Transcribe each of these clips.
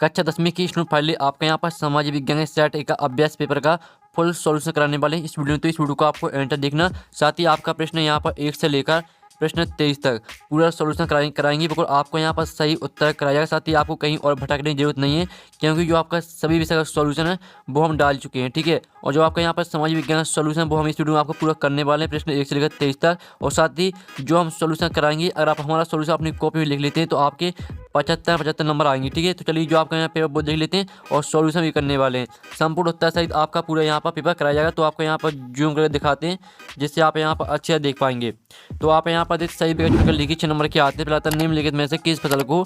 कक्षा 10वीं की स्टूडेंट फाइनली आपके यहाँ पर समाज विज्ञान के सेट एक अभ्यास पेपर का फुल सॉल्यूशन कराने वाले हैं इस वीडियो में। तो इस वीडियो को आपको एंड तक देखना, साथ ही आपका प्रश्न यहाँ पर 1 से लेकर प्रश्न 23 तक पूरा सॉल्यूशन कराएंगे। बिल्कुल आपको यहाँ पर सही उत्तर कराया जाएगा, साथ ही आपको कहीं और भटकने की जरूरत नहीं है, क्योंकि जो आपका सभी विषय का सॉल्यूशन है वो हम डाल चुके हैं। ठीक है, और जो आपका यहाँ पर समाज विज्ञान सॉल्यूशन वो हम इस वीडियो में आपको पूरा करने वाले हैं, प्रश्न 1 से लेकर 23 तक। और साथ ही जो हम सॉल्यूशन कराएंगे, अगर आप हमारा सॉल्यूशन अपनी कॉपी में लिख लेते हैं तो आपके 75 नंबर आएंगे। ठीक है, तो चलिए जो आपका यहाँ पेपर वो देख लेते हैं और सॉल्यूशन भी करने वाले हैं। संपूर्ण उत्तर सहित आपका पूरा यहाँ पर पेपर कराया जाएगा। तो आपको यहाँ पर जूम करके दिखाते हैं जिससे आप यहाँ पर अच्छे से देख पाएंगे। तो आप यहाँ पर देख सही पेपर चुनकर लिखिए 6 नंबर के आते हैं। पहला था निम्नलिखित में से किस फसल को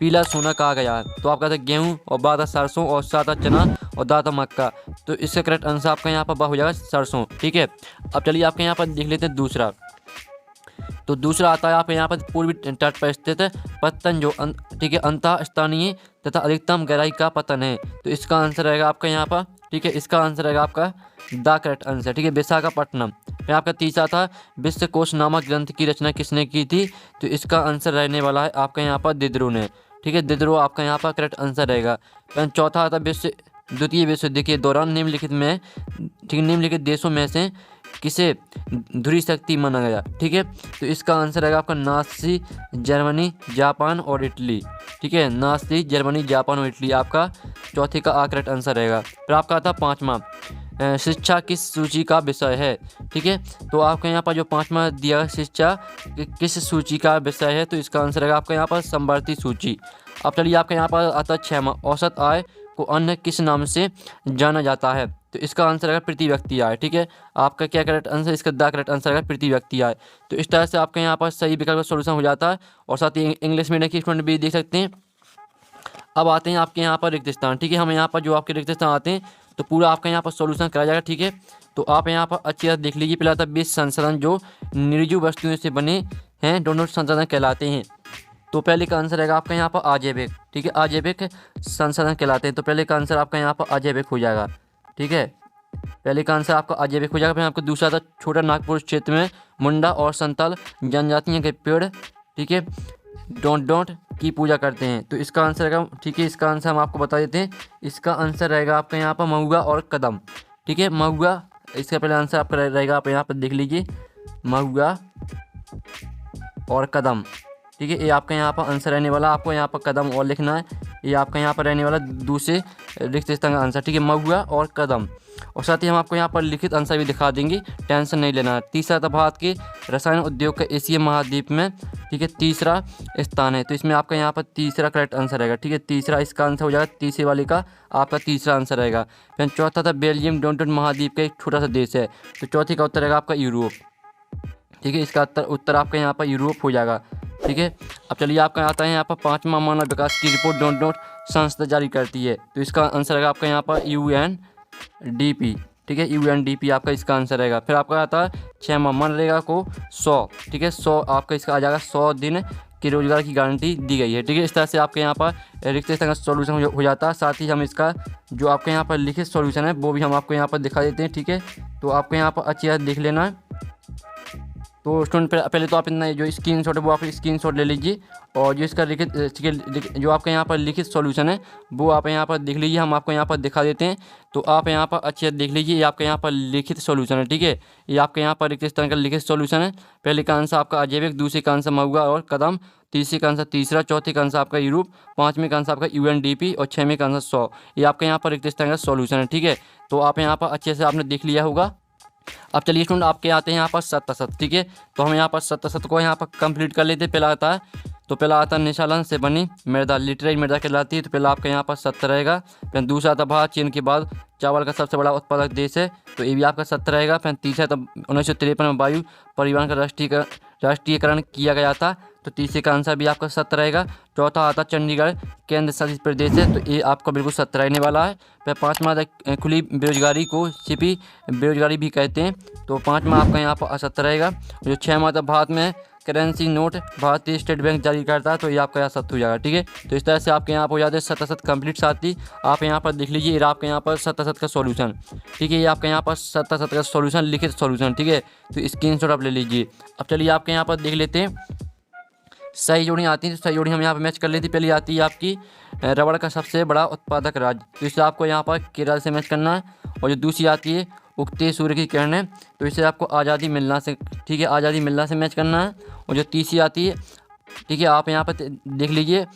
पीला सोना कहा गया है? तो आपका था गेहूँ, और बाद था सरसों, और साथ था चना, और दाल था मक्का। तो इसका करेक्ट आंसर आपका यहाँ पर हो जाएगा सरसों। ठीक है, अब चलिए आपके यहाँ पर देख लेते हैं दूसरा। तो दूसरा आता है आपके यहाँ पर पूर्वी तट पर स्थित पत्तन जो ठीक है अंतः स्थानीय तथा अधिकतम गहराई का पतन है। तो इसका आंसर रहेगा आपका यहाँ पर, ठीक है, इसका आंसर रहेगा आपका द करेक्ट आंसर। ठीक है, विशाखापट्टनम। फिर आपका तीसरा था विश्वकोश नामक ग्रंथ की रचना किसने की थी? तो इसका आंसर रहने वाला है आपका यहाँ पर दिदरो ने। ठीक है, दिदरो आपका यहाँ पर करेक्ट आंसर रहेगा। फिर चौथा आता द्वितीय विश्व युद्ध के दौरान निम्नलिखित देशों में से किसे ध्रुवीय शक्ति माना गया? ठीक है, तो इसका आंसर रहेगा आपका नासी, जर्मनी, जापान और इटली। ठीक है, नासी, जर्मनी, जापान और इटली आपका चौथे का करेक्ट आंसर रहेगा। फिर आपका था पाँचवा, शिक्षा किस सूची का विषय है? ठीक है, तो आपके यहाँ पर जो पाँचवा दिया शिक्षा किस सूची का विषय है? तो इसका आंसर रहेगा आपका यहाँ पर समवर्ती सूची। अब चलिए आपके यहाँ पर आता है छठवां, औसत आय को अन्य किस नाम से जाना जाता है? तो इसका आंसर रहेगा प्रति व्यक्ति आय। ठीक है, आपका क्या करेक्ट आंसर? इसका द करेक्ट आंसर रहेगा प्रति व्यक्ति आय। तो इस तरह से आपके यहाँ पर सही विकल्प का सोल्यूशन हो जाता है। और साथ ही इंग्लिश मीडियम के स्टूडेंट भी देख सकते हैं। अब आते हैं आपके यहाँ पर रिक्त स्थान। ठीक है, हम यहाँ पर जो आपके रिक्त स्थान आते हैं तो पूरा आपका यहाँ पर सॉल्यूशन कराया जाएगा। ठीक है, तो आप यहाँ पर अच्छी तरह देख लीजिए। पहला था 20 संसाधन जो निर्जीव वस्तुओं से बने हैं, दोनों संसाधन कहलाते हैं। तो पहले का आंसर रहेगा आपका यहाँ पर अजैविक। ठीक है, अजैविक संसाधन कहलाते हैं। तो पहले का आंसर आपका यहाँ पर अजैविक हो जाएगा। ठीक है, पहले का आंसर आपका अजैविक हो जाएगा। फिर आपका दूसरा था छोटा नागपुर क्षेत्र में मुंडा और संताल जनजातियों के पेड़, ठीक है, डोंट की पूजा करते हैं। तो इसका आंसर रहेगा, ठीक है, इसका आंसर हम आपको बता देते हैं। इसका आंसर रहेगा आपका यहाँ पर महुआ और कदम। ठीक है, महुआ इसका पहले आंसर आपका रहेगा, आप यहाँ पर देख लीजिए, महुआ और कदम। ठीक है, ये आपका यहाँ पर आंसर रहने वाला, आपको यहाँ पर कदम और लिखना है। ये आपका यहाँ पर रहने वाला दूसरे रिक्त स्थान का आंसर। ठीक है, महुआ और कदम। और साथ ही हम आपको यहाँ पर लिखित आंसर भी दिखा देंगे, टेंशन नहीं लेना है। तीसरा था भारत के रसायन उद्योग का एशिया महाद्वीप में, ठीक है, तीसरा स्थान है। तो इसमें आपका यहाँ पर तीसरा करेक्ट आंसर रहेगा। ठीक है, तीसरा इसका आंसर हो जाएगा, तीसरे वाले का आपका तीसरा आंसर रहेगा। फिर चौथा था बेल्जियम डोंट महाद्वीप का एक छोटा सा देश है। तो चौथे का उत्तर रहेगा आपका यूरोप। ठीक है, इसका उत्तर आपका यहाँ पर यूरोप हो जाएगा। ठीक है, अब चलिए आपका आता है यहाँ पर पाँचवा मानव विकास की रिपोर्ट डोंट संस्था जारी करती है। तो इसका आंसर रहेगा आपका यहाँ पर UNDP। ठीक है, UNDP आपका इसका आंसर रहेगा। फिर आपका आता है छठवां, मनरेगा को 100, ठीक है, 100 आपका इसका आ जाएगा, 100 दिन के रोजगार की गारंटी दी गई है। ठीक है, इस तरह से आपके यहाँ पर रिक्त स्थान का सॉल्यूशन हो जाता है। साथ ही हम इसका जो आपके यहाँ पर लिखित सॉल्यूशन है वो भी हम आपको यहाँ पर दिखा देते हैं। ठीक है, तो आपको यहाँ पर अच्छी तरह देख लेना है। तो स्टूडेंट पहले तो आप इतना जो स्क्रीनशॉट है वो आप स्क्रीनशॉट ले लीजिए, और जो इसका लिखित जो आपका यहाँ पर लिखित सॉल्यूशन है वो आप यहाँ पर देख लीजिए, हम आपको यहाँ पर दिखा देते हैं। तो आप यहाँ पर अच्छे से देख लीजिए, ये आपका यहाँ पर लिखित सॉल्यूशन है। ठीक है, ये आपके यहाँ पर रिक्त स्थान का लिखित सॉल्यूशन है। पहले का आंसर आपका अजैविक, दूसरे का आंसर महुआ और कदम, तीसरे का आंसर तीसरा, चौथे का आंसर आपका यूरोप, पाँचवें का आंसर आपका UNDP और छठवें का आंसर 100। ये आपके यहाँ पर रिक्त स्थान का सॉल्यूशन है। ठीक है, तो आप यहाँ पर अच्छे से आपने देख लिया होगा। अब चलिए स्टूडेंट आपके आते हैं यहाँ पर शत। ठीक है, तो हम यहाँ पर शत को यहाँ पर कंप्लीट कर लेते हैं। पहला आता है, तो पहला आता है निशालन से बनी मृदा, लिटरेरी मृदा कहलाती है। तो पहला आपका यहाँ पर 70 रहेगा। फिर दूसरा आता भारत चीन के बाद चावल का सबसे बड़ा उत्पादक देश है, तो ये भी आपका 70 रहेगा। फिर तीसरा था 1953 में वायु परिवहन का राष्ट्रीयकरण किया गया था, तो तीसरे का आंसर भी आपका 70 रहेगा। चौथा आता चंडीगढ़ केंद्र शासित प्रदेश है, तो ये आपका बिल्कुल 70 रहने वाला है। फिर पाँचवा आता खुली बेरोजगारी को छिपी बेरोजगारी भी कहते हैं, तो पाँचवा आपका यहाँ पर 70 रहेगा। जो छठवां आता भारत में करेंसी नोट भारतीय स्टेट बैंक जारी करता है, तो ये आपका यहाँ 70 हो जाएगा। ठीक है, तो इस तरह से आपके यहाँ पर हो जाते हैं 77 कंप्लीट। साथ ही आप यहाँ पर देख लीजिए, ये आपके यहाँ पर 77 का सॉल्यूशन। ठीक है, ये आपके यहाँ पर 77 का सॉल्यूशन, लिखित सॉल्यूशन। ठीक है, तो स्क्रीनशॉट आप ले लीजिए। अब चलिए आपके यहाँ पर देख लेते हैं सही जोड़ी आती है, तो सही जोड़ी हम यहाँ पर मैच कर लेती। पहली आती है आपकी रबड़ का सबसे बड़ा उत्पादक राज्य, तो इसे आपको यहाँ पर केरल से मैच करना है। और जो दूसरी आती है उगते सूर्य की किरणें, तो इसे आपको आज़ादी मिलना से, ठीक है, आज़ादी मिलना से मैच करना है। और जो तीसरी आती है, ठीक है, आप यहाँ पर देख लीजिए,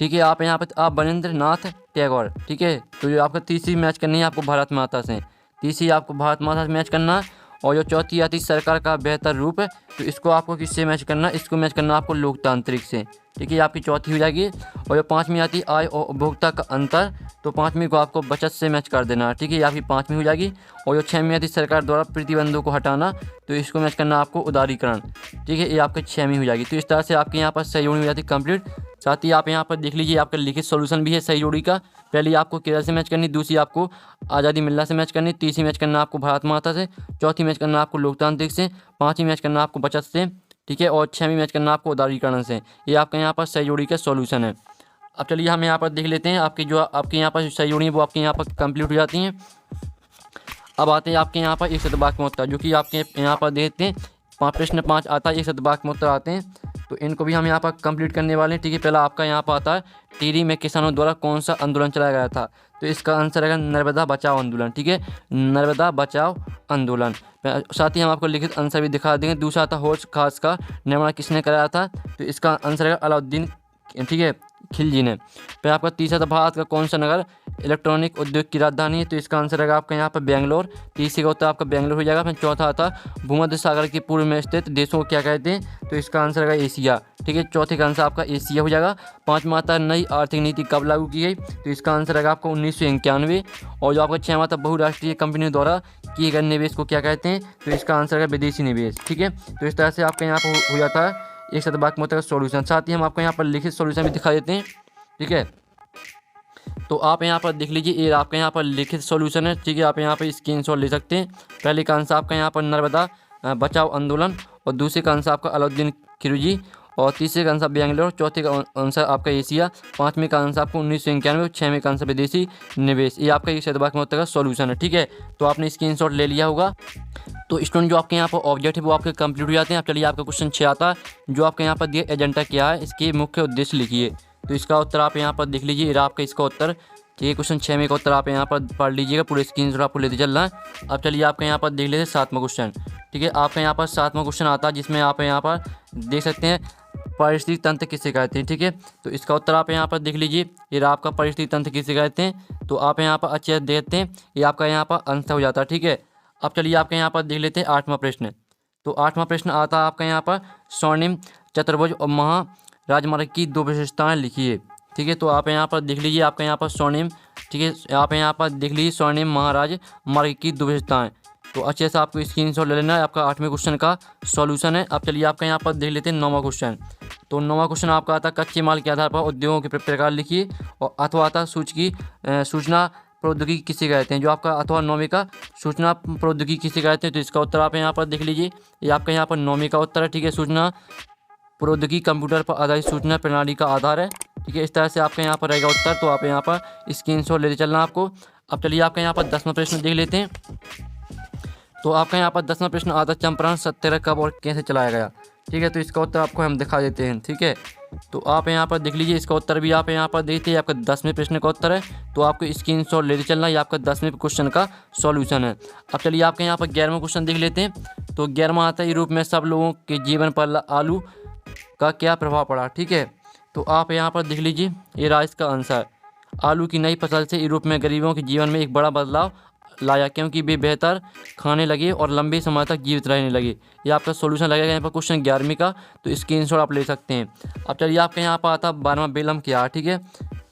ठीक है, आप यहाँ पर आप वरेंद्र नाथ टैगोर, ठीक है। तो जो आपको तीसरी मैच करनी है आपको भारत माता से, तीसरी आपको भारत माता से मैच करना है। और जो चौथी आती है सरकार का बेहतर रूप है, तो इसको आपको किससे मैच करना है, इसको मैच करना है आपको लोकतांत्रिक से, ठीक है, आपकी चौथी हो जाएगी। और जो पाँचवीं आती है आय और उपभोक्ता का अंतर, तो पाँचवीं को आपको बचत से मैच कर देना, ठीक है, ये आपकी पाँचवीं हो जाएगी। और जो छवीं आती है सरकार द्वारा प्रतिबंधों को हटाना, तो इसको मैच करना आपको उदारीकरण, ठीक है, ये आपकी छवीं हो जाएगी। तो इस तरह से आपके यहाँ पर सही जोड़ी हो जाती है कंप्लीट। साथ ही आप यहाँ पर देख लीजिए आपका लिखित सॉल्यूशन भी है सही जोड़ी का। पहली आपको केरल से मैच करनी, दूसरी आपको आज़ादी मिलना से मैच करनी, तीसरी मैच करना आपको भारत माता से, चौथी मैच करना आपको लोकतांत्रिक से, पाँचवीं मैच करना आपको बचत से, ठीक है, और छवीं मैच करना आपको उदारीकरण से। ये आपका यहाँ पर सही जोड़ी का सॉल्यूशन है। अब चलिए हम यहाँ पर देख लेते हैं आपकी जो आपके यहाँ पर सही जोड़ी है वो आपके यहाँ पर कंप्लीट हो जाती हैं। अब आते हैं आपके यहाँ पर एक शतवाक्य उत्तर, जो कि आपके यहाँ पर देखते हैं प्रश्न 5 आता है, एक शतवाक्य उत्तर आते हैं, तो इनको भी हम यहाँ पर कंप्लीट करने वाले हैं, ठीक है। पहला आपका यहाँ पर आता है टिहरी में किसानों द्वारा कौन सा आंदोलन चलाया गया था, तो इसका आंसर है नर्मदा बचाओ आंदोलन, ठीक है, नर्मदा बचाओ आंदोलन। साथ ही हम आपको लिखित आंसर भी दिखा देंगे। दूसरा था हौज खास का निर्माण किसने कराया था, तो इसका आंसर है अलाउद्दीन, ठीक है, खिलजी ने। फिर आपका तीसरा था भारत का कौन सा नगर इलेक्ट्रॉनिक उद्योग की राजधानी है, तो इसका आंसर है आपका यहाँ पर बेंगलोर, तीसरे का उत्तर आपका बेंगलोर हो जाएगा। फिर चौथा आता भूमध्य सागर के पूर्व में स्थित देशों को क्या कहते हैं, तो इसका आंसर है एशिया, ठीक है, चौथे का आंसर आपका एशिया हो जाएगा। पाँचवा आता नई आर्थिक नीति कब लागू की गई, तो इसका आंसर है आपका 1991। और जो आपका छठवां था बहुराष्ट्रीय कंपनियों द्वारा किए गए निवेश को क्या कहते हैं, तो इसका आंसर है विदेशी निवेश, ठीक है। तो इस तरह से आपका यहाँ पर हो जाता है एक शतवाक्य उत्तर का सॉल्यूशन। साथ ही हम आपको यहाँ पर लिखित सॉल्यूशन भी दिखा देते हैं, ठीक है। तो आप यहाँ पर देख लीजिए, ये आपका यहाँ पर लिखित सॉल्यूशन है, ठीक है, आप यहाँ पर स्क्रीनशॉट ले सकते हैं। पहले का आंसर आपका यहाँ पर नर्मदा बचाओ आंदोलन, और दूसरे का आंसर आपका अलाउद्दीन खिलजी, और तीसरे का आंसर बेंगलोर, चौथे का आंसर आपका एशिया, पाँचवें का आंसर आपको 1991, छवें का आंसर विदेशी निवेश। ये आपका एक शतवाक्य उत्तर का सॉल्यूशन है, ठीक है। तो आपने स्क्रीनशॉट ले लिया होगा। तो स्टूडेंट जो आपके यहाँ पर ऑब्जेक्ट है वो आपके कंप्लीट हो जाते हैं। अब चलिए आपका क्वेश्चन 6 आता है, जो आपके यहाँ पर दिया एजेंडा क्या है, इसके मुख्य उद्देश्य लिखिए। तो इसका उत्तर आप यहाँ पर देख लीजिए, आपका इसका उत्तर, ठीक है, क्वेश्चन 6 में का उत्तर आप यहाँ पर पढ़ लीजिएगा, पूरे स्क्रीनशॉट आपको लेते चलना है। अब चलिए आपके यहाँ पर देख लेते हैं 7वां क्वेश्चन, ठीक है, आपका यहाँ पर 7वां क्वेश्चन आता है, जिसमें आप यहाँ पर देख सकते हैं पारिस्थितिकी तंत्र किसे कहते हैं, ठीक है। तो इसका उत्तर आप यहाँ पर देख लीजिए, ये आपका पारिस्थितिकी तंत्र किसे कहते हैं, तो आप यहाँ पर अच्छे से देखते हैं, ये आपका यहाँ पर आंसर हो जाता है, ठीक है। अब चलिए आपके यहाँ पर देख लेते हैं 8वां प्रश्न। तो 8वां प्रश्न आता है आपका यहाँ पर स्वर्णिम चतुर्भुज और महाराजमार्ग की दो विशेषताएं लिखिए, ठीक है। तो आप यहाँ पर देख लीजिए, आपका यहाँ पर स्वर्णिम, ठीक है, आप यहाँ पर देख लीजिए स्वर्णिम महाराज मार्ग की दो विशेषताएं। तो अच्छे से आपको स्क्रीनशॉट ले लेना है, आपका 8वें क्वेश्चन का सॉल्यूशन है। अब चलिए आपका यहाँ पर देख लेते हैं 9वां क्वेश्चन। तो 9वां क्वेश्चन आपका आता कच्चे माल के आधार पर उद्योगों के प्रकार लिखिए, और अथवा आता सूचना प्रौद्योगिकी किसे कहते हैं, जो आपका अथवा 9वीं का सूचना प्रौद्योगिकी किसे कहते हैं, तो इसका उत्तर आप यहाँ पर देख लीजिए, ये आपका यहाँ पर 9वीं का उत्तर है, ठीक है। सूचना प्रौद्योगिकी कंप्यूटर पर आधारित सूचना प्रणाली का आधार है, ठीक है। इस तरह से आपका यहाँ पर रहेगा उत्तर, तो आप यहाँ पर स्क्रीनशॉट लेते चलना आपको। अब चलिए आपका यहाँ पर 10वां प्रश्न देख लेते हैं। तो आपका यहाँ पर 10वां प्रश्न आता चंपारण सत्याग्रह कब और कैसे चलाया गया, ठीक है। तो इसका उत्तर आपको हम दिखा देते हैं, ठीक है। तो आप यहाँ पर देख लीजिए, इसका उत्तर भी आप यहाँ पर देखते हैं, आपका 10वें प्रश्न का उत्तर है। तो आपको स्क्रीनशॉट लेते चलना, ये आपका 10वें क्वेश्चन का सॉल्यूशन है। अब चलिए आपके यहाँ पर 11वां क्वेश्चन देख लेते हैं। तो 11वां आता है यूरोप में सब लोगों के जीवन पर आलू का क्या प्रभाव पड़ा, ठीक है। तो आप यहाँ पर देख लीजिए, ये रहा इसका आंसर। आलू की नई फसल से यूरोप में गरीबों के जीवन में एक बड़ा बदलाव लाया, क्योंकि वे बेहतर खाने लगे और लंबे समय तक जीवित रहने लगे। ये आपका सॉल्यूशन लगेगा यहाँ पर क्वेश्चन 11वीं का, तो स्क्रीनशॉट आप ले सकते हैं। अब चलिए आपके यहाँ पर आता 12वां बेलम क्या है, ठीक है।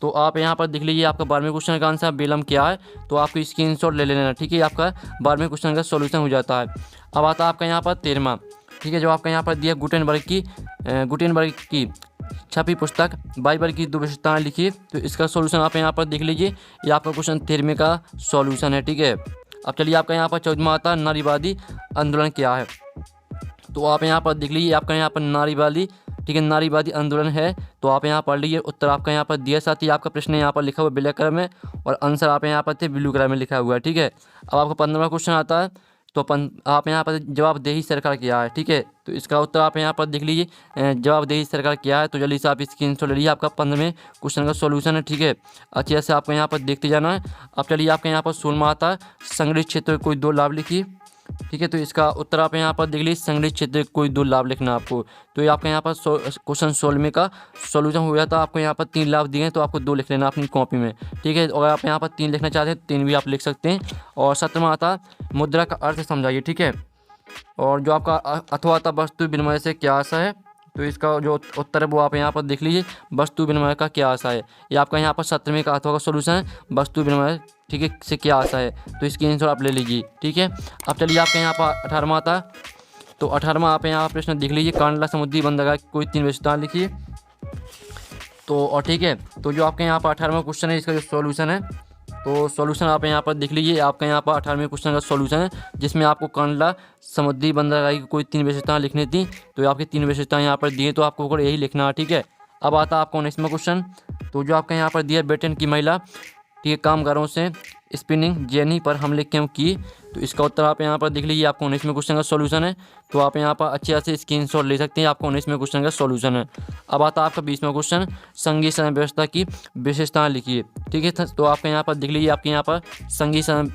तो आप यहाँ पर देख लीजिए, आपका 12वें क्वेश्चन का आंसर बेलम क्या है, तो आपको स्क्रीनशॉट ले लेना, ठीक है। आपका 12वें क्वेश्चन का सॉल्यूशन हो जाता है। अब आता है आपका यहाँ पर 13वां, ठीक है, जो आपका यहाँ पर दिया गुटेनबर्ग की छपी पुस्तक बाइबल की दो विशेषताएं लिखिए। तो इसका सॉल्यूशन आप यहाँ पर देख लीजिए, ये आपका क्वेश्चन 13वें का सॉल्यूशन है, ठीक है। अब चलिए आपका यहाँ पर 14वां आता नारीवादी आंदोलन क्या है। तो आप यहाँ पर देख लीजिए, आपका यहाँ पर नारीवादी, ठीक है, नारीवादी आंदोलन है। तो आप यहाँ पढ़ लीजिए, उत्तर आपका यहाँ पर दिया, साथ ही आपका प्रश्न यहाँ पर लिखा हुआ ब्लैक कलर में, और आंसर आप यहाँ पर थे ब्लू कलर में लिखा हुआ है, ठीक है। अब आपका 15वां क्वेश्चन आता है, तो आप यहाँ पर जवाबदेही सरकार क्या है, ठीक है। तो इसका उत्तर आप यहाँ पर देख लीजिए, जवाबदेही सरकार क्या है। तो जल्दी से आप स्क्रीनशॉट ले लीजिए, आपका 15वें क्वेश्चन का सॉल्यूशन है, ठीक है। अच्छे से आपको यहाँ पर देखते जाना है। अब चलिए आपके यहाँ पर 16वां आता है, संगठित क्षेत्र में कोई 2 लाभ लिखिए, ठीक है। तो इसका उत्तर आप यहाँ पर देख लीजिए, संगठित क्षेत्र कोई 2 लाभ लिखना आपको। तो ये आपका यहाँ पर क्वेश्चन 16वें का सॉल्यूशन हो गया था। आपको यहाँ पर 3 लाभ दिए हैं, तो आपको 2 लिख लेना अपनी कॉपी में, ठीक है। अगर आप यहाँ पर 3 लिखना चाहते हैं तो 3 भी आप लिख सकते हैं। और 17वां आता मुद्रा का अर्थ समझाइए, ठीक है। और जो आपका अथवा आता वस्तु विनिमय से क्या आशा है। तो इसका जो उत्तर है वो आप यहाँ पर देख लीजिए, वस्तु विनिमय का क्या आशा है। ये आपका यहाँ पर 17वें का अथवा का सोल्यूशन है, वस्तु विनिमय, ठीक है, से क्या आशा है। तो इसकी आंसर आप ले लीजिए, ठीक है। अब चलिए आपके यहाँ पर 18वां आता है। तो 18वां आप यहाँ प्रश्न देख लीजिए, कांडला समुद्री बंदरगाह की कोई 3 विशेषताएं लिखिए। तो और ठीक है, तो जो आपके यहाँ पर 18वां क्वेश्चन है, इसका जो सॉल्यूशन है, तो सॉल्यूशन आप यहाँ पर देख लीजिए। आपका यहाँ पर 18वें क्वेश्चन का सॉल्यूशन है, जिसमें आपको कांडला समुद्री बंदरगाह की कोई 3 विशेषताएं लिखनी थी। तो आपकी 3 विशेषताएं यहाँ पर दी हैं, तो आपको यही लिखना है, ठीक है। अब आता है आपका 19वां क्वेश्चन। तो जो आपका यहाँ पर दिया, ब्रिटेन की महिला, ठीक है, कामगारों से स्पिनिंग जेनी पर हमले क्यों किए। तो इसका उत्तर आप यहाँ पर देख लीजिए, आपको 19वें क्वेश्चन का सॉल्यूशन है। तो आप यहाँ पर अच्छे से स्क्रीनशॉट ले सकते हैं, आपको 19वें क्वेश्चन का सॉल्यूशन है। अब आता है आपका 20वां क्वेश्चन, संघीय समय व्यवस्था की विशेषताएं लिखिए, ठीक है। तो आपके यहाँ पर देख लीजिए, आपके यहाँ पर संघीय समय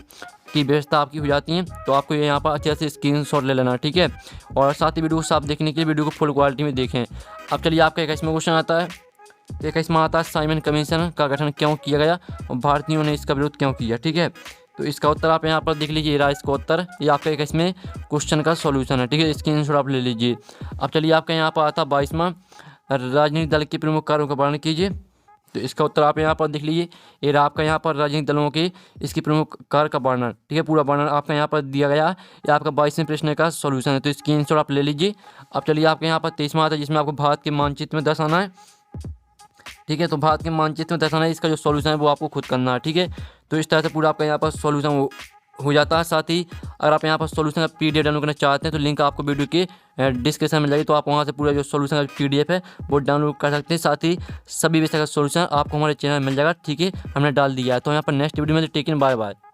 की व्यवस्था आपकी हो जाती है। तो आपको यहाँ पर अच्छे से स्क्रीनशॉट ले लेना, ठीक है। और साथ ही वीडियो को साफ देखने के लिए वीडियो को फुल क्वालिटी में देखें। अब चलिए आपका 21वां क्वेश्चन आता है। 21वां आता है, साइमन कमीशन का गठन क्यों किया गया और भारतीयों ने इसका विरोध क्यों किया, ठीक है। तो इसका उत्तर आप यहाँ पर देख लीजिए, रहा इसका उत्तर, ये आपका 21वें क्वेश्चन का सॉल्यूशन है, ठीक है। स्क्रीनशॉट आप ले लीजिए। अब चलिए आपका यहाँ पर आता है 22वां, राजनीतिक दल के प्रमुख कार्यों का वर्णन कीजिए। तो इसका उत्तर आप यहाँ पर देख लीजिए, ये रहा आपका यहाँ पर राजनीतिक दलों के इसकी प्रमुख कार्य का वर्णन, ठीक है। पूरा वर्णन आपका यहाँ पर दिया गया है, ये आपका 22वें प्रश्न का सॉल्यूशन है। तो स्क्रीनशॉट आप ले लीजिए। अब चलिए आपके यहाँ पर 23वां आता है, जिसमें आपको भारत के मानचित्र में दर्शाना है, ठीक है। तो भारत के मानचित्र में दर्शाना है, इसका जो सॉल्यूशन है वो आपको खुद करना है, ठीक है। तो इस तरह से पूरा आपका यहाँ पर सॉल्यूशन हो जाता है। साथ ही अगर आप यहाँ पर सॉल्यूशन का PDF डाउनलोड करना चाहते हैं, तो लिंक आपको वीडियो के डिस्क्रिप्शन में मिल जाएगी। तो आप वहाँ से पूरा जो सॉल्यूशन का PDF है वो डाउनलोड कर सकते हैं। साथ ही सभी विषय का सॉल्यूशन आपको हमारे चैनल में मिल जाएगा, ठीक है, हमने डाल दिया है। तो यहाँ पर नेक्स्ट वीडियो में टेकिन, बाय बाय।